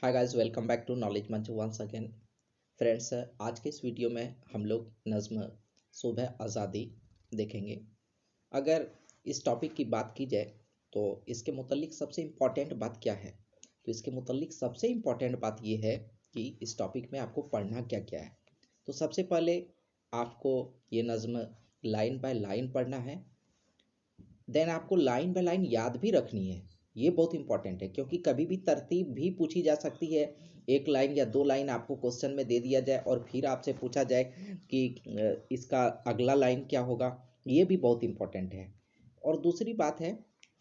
Hi guys, welcome back to Knowledge Manch once again. Friends, आज के इस वीडियो में हम लोग नज़्म सुबह आज़ादी देखेंगे। अगर इस टॉपिक की बात की जाए तो इसके मुतल्लिक सबसे इम्पॉर्टेंट बात क्या है? तो इसके मुतल्लिक सबसे इम्पॉर्टेंट बात ये है कि इस टॉपिक में आपको पढ़ना क्या क्या है। तो सबसे पहले आपको ये नज़्म लाइन बाय लाइन पढ़ना है। देन आपको लाइन बाय लाइन याद भी रखनी है। ये बहुत इंपॉर्टेंट है क्योंकि कभी भी तरतीब भी पूछी जा सकती है। एक लाइन या दो लाइन आपको क्वेश्चन में दे दिया जाए और फिर आपसे पूछा जाए कि इसका अगला लाइन क्या होगा। ये भी बहुत इंपॉर्टेंट है। और दूसरी बात है,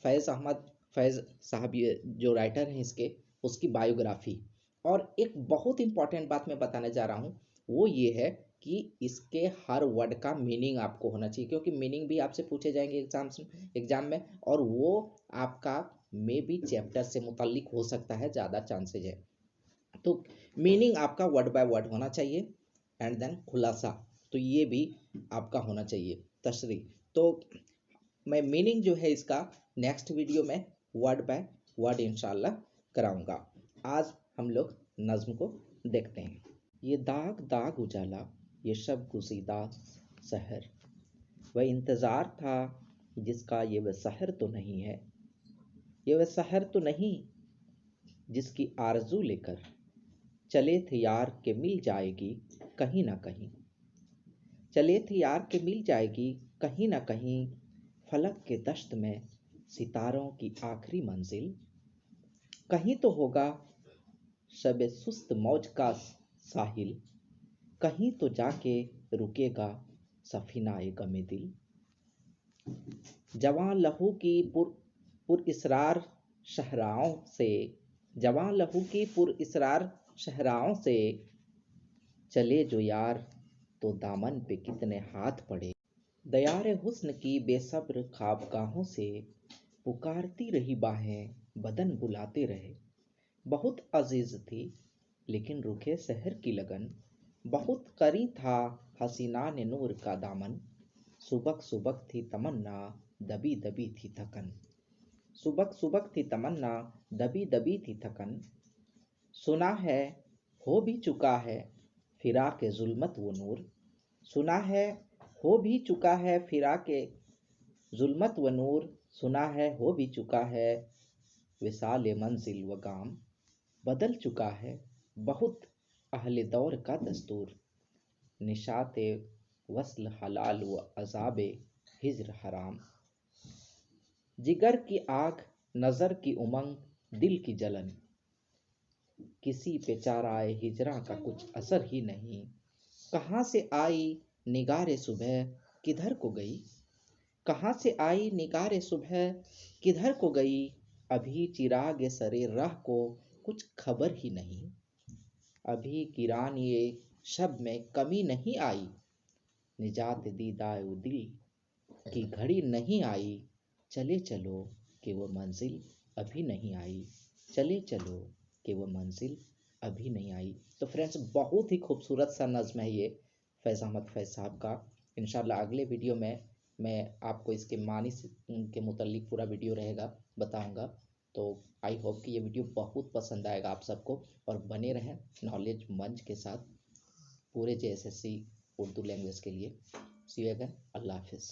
फैज़ साहब ये जो राइटर हैं इसके, उसकी बायोग्राफी। और एक बहुत इंपॉर्टेंट बात मैं बताने जा रहा हूँ, वो ये है कि इसके हर वर्ड का मीनिंग आपको होना चाहिए, क्योंकि मीनिंग भी आपसे पूछे जाएंगे एग्जाम में, और वो आपका मे बी चैप्टर से मुतल्लिक हो सकता है, ज़्यादा चांसेज है। तो मीनिंग आपका वर्ड बाय वर्ड होना चाहिए एंड देन खुलासा, तो ये भी आपका होना चाहिए। तशरीह तो मैं मीनिंग जो है इसका नेक्स्ट वीडियो में वर्ड बाय वर्ड इंशाल्लाह कराऊंगा। आज हम लोग नज़्म को देखते हैं। ये दाग दाग उजाला, ये शब गुज़ीदा सहर, वह इंतज़ार था जिसका ये वह सहर तो नहीं है। ये वह सहर तो नहीं जिसकी आरज़ू लेकर चले थे यार के मिल जाएगी कहीं ना कहीं। चले थे यार के मिल जाएगी कहीं ना कहीं, फलक के दश्त में सितारों की आखिरी मंजिल। कहीं तो होगा शब सुस्त मौज का साहिल, कहीं तो जाके रुकेगा सफीनाए गमे दिल। जवां लहू की पुर इसरार शहराओं से, जवां लहू की पुर इसरार शहराओं से चले जो यार, तो दामन पे कितने हाथ पड़े। दयारे हुस्न की बेसब्र ख्वाबगाहों से पुकारती रही बाहें, बदन बुलाते रहे। बहुत अजीज थी लेकिन रुखे शहर की लगन, बहुत करी था हसीना ने नूर का दामन। सुबक सुबक थी तमन्ना, दबी दबी थी थकन। सुबक सुबक थी तमन्ना, दबी दबी थी थकन। सुना है हो भी चुका है फिरा के जुल्मत वो नूर। सुना है हो भी चुका है फिरा के जुल्मत व नूर। सुना है हो भी चुका है विसाल मंजिल व गाम। बदल चुका है बहुत अहले दौर का दस्तूर। निशाते वस्ल हलाल व अजाबे हिज्र हराम। जिगर की आग, नज़र की उमंग, दिल की जलन, किसी पे चाराए हिजरा का कुछ असर ही नहीं। कहाँ से आई निगारे सुबह किधर को गई। कहाँ से आई निगारे सुबह किधर को गई। अभी चिराग सरे राह को कुछ खबर ही नहीं। अभी किरान ये शब में कमी नहीं आई। निजात दीदाए दिल की घड़ी नहीं आई। चले चलो कि वो मंजिल अभी नहीं आई। चले चलो कि वो मंजिल अभी नहीं आई। तो फ्रेंड्स, बहुत ही खूबसूरत सा नज़्म है ये फैज़ अहमद फैज़ साहब का। इंशाल्लाह अगले वीडियो में मैं आपको इसके मानी के मुतल्लिक पूरा वीडियो रहेगा, बताऊंगा। तो आई होप कि ये वीडियो बहुत पसंद आएगा आप सबको, और बने रहें नॉलेज मंच के साथ पूरे JSSC उर्दू लैंग्वेज के लिए। सी यू अगेन। अल्लाह हाफिज़।